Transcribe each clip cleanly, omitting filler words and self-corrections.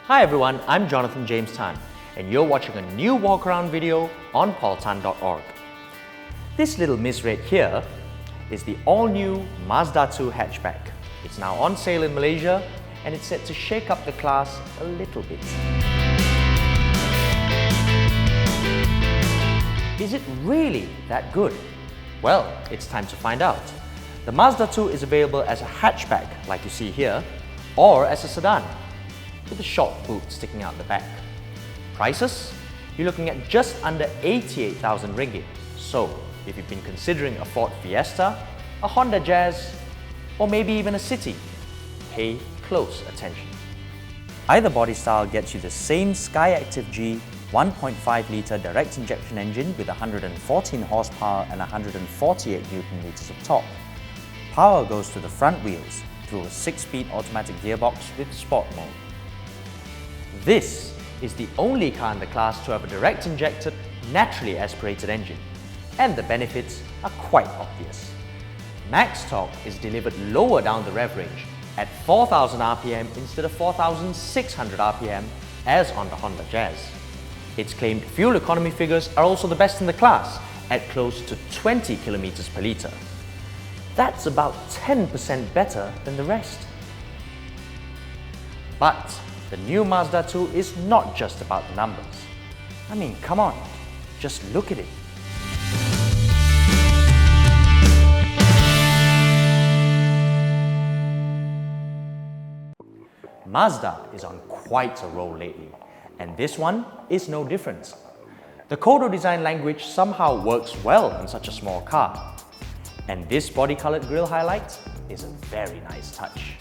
Hi everyone, I'm Jonathan James Tan, and you're watching a new walk-around video on paultan.org. This little miss right here is the all-new Mazda 2 hatchback. It's now on sale in Malaysia, and it's set to shake up the class a little bit. Is it really that good? Well, it's time to find out. The Mazda 2 is available as a hatchback, like you see here, or as a sedan, with a short boot sticking out the back. Prices? You're looking at just under 88,000 ringgit. So, if you've been considering a Ford Fiesta, a Honda Jazz, or maybe even a City, pay close attention. Either body style gets you the same Skyactiv G 1.5-litre direct injection engine with 114 horsepower and 148 Nm of torque. Power goes to the front wheels through a 6-speed automatic gearbox with sport mode. This is the only car in the class to have a direct injected, naturally aspirated engine, and the benefits are quite obvious. Max torque is delivered lower down the rev range at 4,000 RPM instead of 4,600 RPM as on the Honda Jazz. Its claimed fuel economy figures are also the best in the class at close to 20 km per litre. That's about 10% better than the rest. But the new Mazda 2 is not just about the numbers. I mean, come on, just look at it. Mazda is on quite a roll lately, and this one is no different. The Kodo design language somehow works well on such a small car. And this body-colored grille highlight is a very nice touch.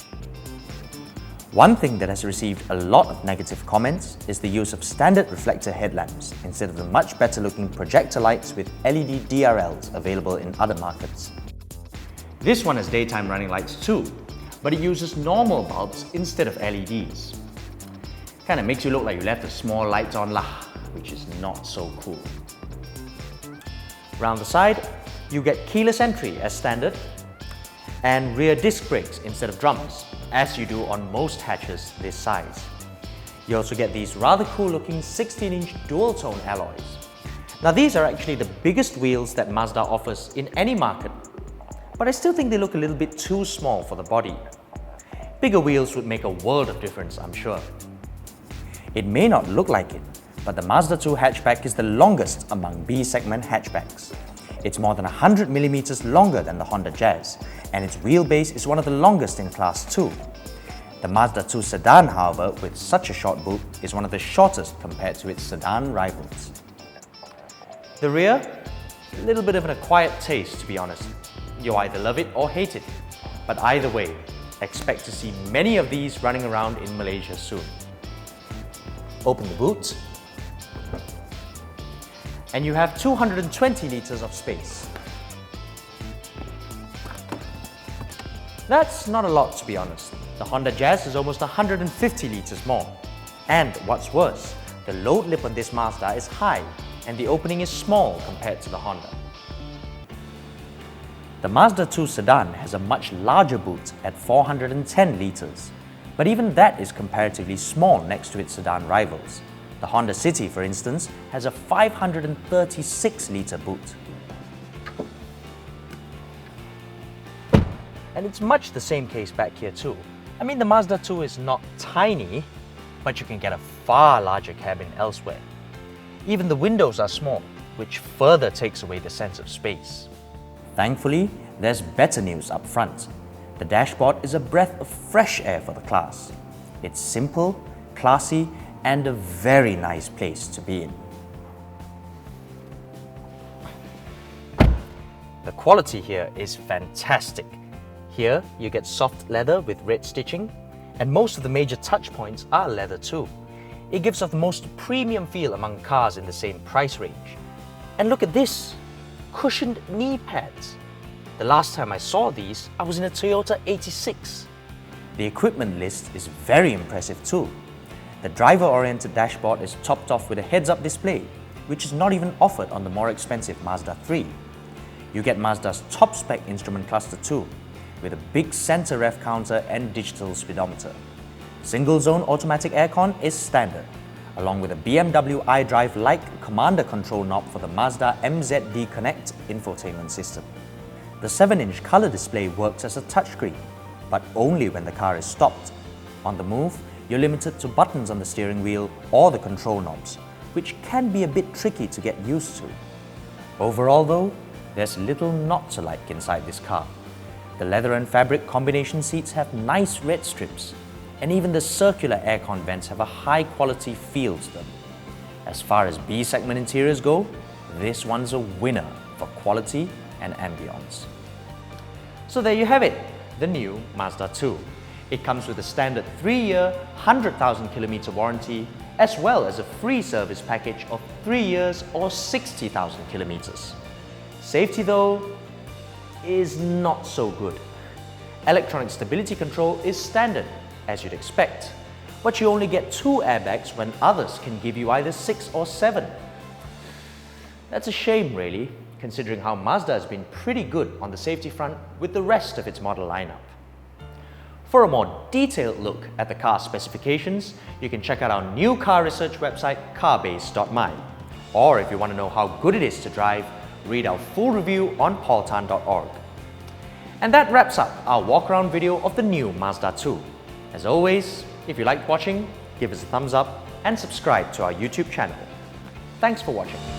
One thing that has received a lot of negative comments is the use of standard reflector headlamps instead of the much better looking projector lights with LED DRLs available in other markets. This one has daytime running lights too, but it uses normal bulbs instead of LEDs. Kinda makes you look like you left the small lights on lah, which is not so cool. Round the side, you get keyless entry as standard and rear disc brakes instead of drums, as you do on most hatches this size. You also get these rather cool looking 16-inch dual-tone alloys. Now these are actually the biggest wheels that Mazda offers in any market, but I still think they look a little bit too small for the body. Bigger wheels would make a world of difference, I'm sure. It may not look like it, but the Mazda 2 hatchback is the longest among B-segment hatchbacks. It's more than 100 mm longer than the Honda Jazz, and its wheelbase is one of the longest in Class 2. The Mazda 2 sedan, however, with such a short boot, is one of the shortest compared to its sedan rivals. The rear? A little bit of an acquired taste, to be honest. You either love it or hate it, but either way, expect to see many of these running around in Malaysia soon. Open the boot, and you have 220 litres of space. That's not a lot, to be honest. The Honda Jazz is almost 150 litres more. And what's worse, the load lip on this Mazda is high and the opening is small compared to the Honda. The Mazda 2 sedan has a much larger boot at 410 litres, but even that is comparatively small next to its sedan rivals. The Honda City, for instance, has a 536-litre boot. And it's much the same case back here too. I mean, the Mazda 2 is not tiny, but you can get a far larger cabin elsewhere. Even the windows are small, which further takes away the sense of space. Thankfully, there's better news up front. The dashboard is a breath of fresh air for the class. It's simple, classy, and a very nice place to be in. The quality here is fantastic. Here you get soft leather with red stitching, and most of the major touch points are leather too. It gives off the most premium feel among cars in the same price range. And look at this, cushioned knee pads. The last time I saw these, I was in a Toyota 86. The equipment list is very impressive too. The driver-oriented dashboard is topped off with a heads-up display, which is not even offered on the more expensive Mazda 3. You get Mazda's top-spec instrument cluster too, with a big center rev counter and digital speedometer. Single-zone automatic aircon is standard, along with a BMW iDrive-like commander control knob for the Mazda MZD Connect infotainment system. The 7-inch color display works as a touchscreen, but only when the car is stopped. On the move, you're limited to buttons on the steering wheel or the control knobs, which can be a bit tricky to get used to. Overall though, there's little not to like inside this car. The leather and fabric combination seats have nice red strips, and even the circular aircon vents have a high-quality feel to them. As far as B-segment interiors go, this one's a winner for quality and ambience. So there you have it, the new Mazda 2. It comes with a standard 3-year, 100,000 kilometer warranty, as well as a free service package of 3 years or 60,000 kilometers. Safety though, is not so good. Electronic stability control is standard, as you'd expect, but you only get 2 airbags when others can give you either 6 or 7. That's a shame really, considering how Mazda has been pretty good on the safety front with the rest of its model lineup. For a more detailed look at the car specifications, you can check out our new car research website, carbase.my. Or if you want to know how good it is to drive, read our full review on paultan.org. And that wraps up our walk-around video of the new Mazda 2. As always, if you liked watching, give us a thumbs up and subscribe to our YouTube channel. Thanks for watching.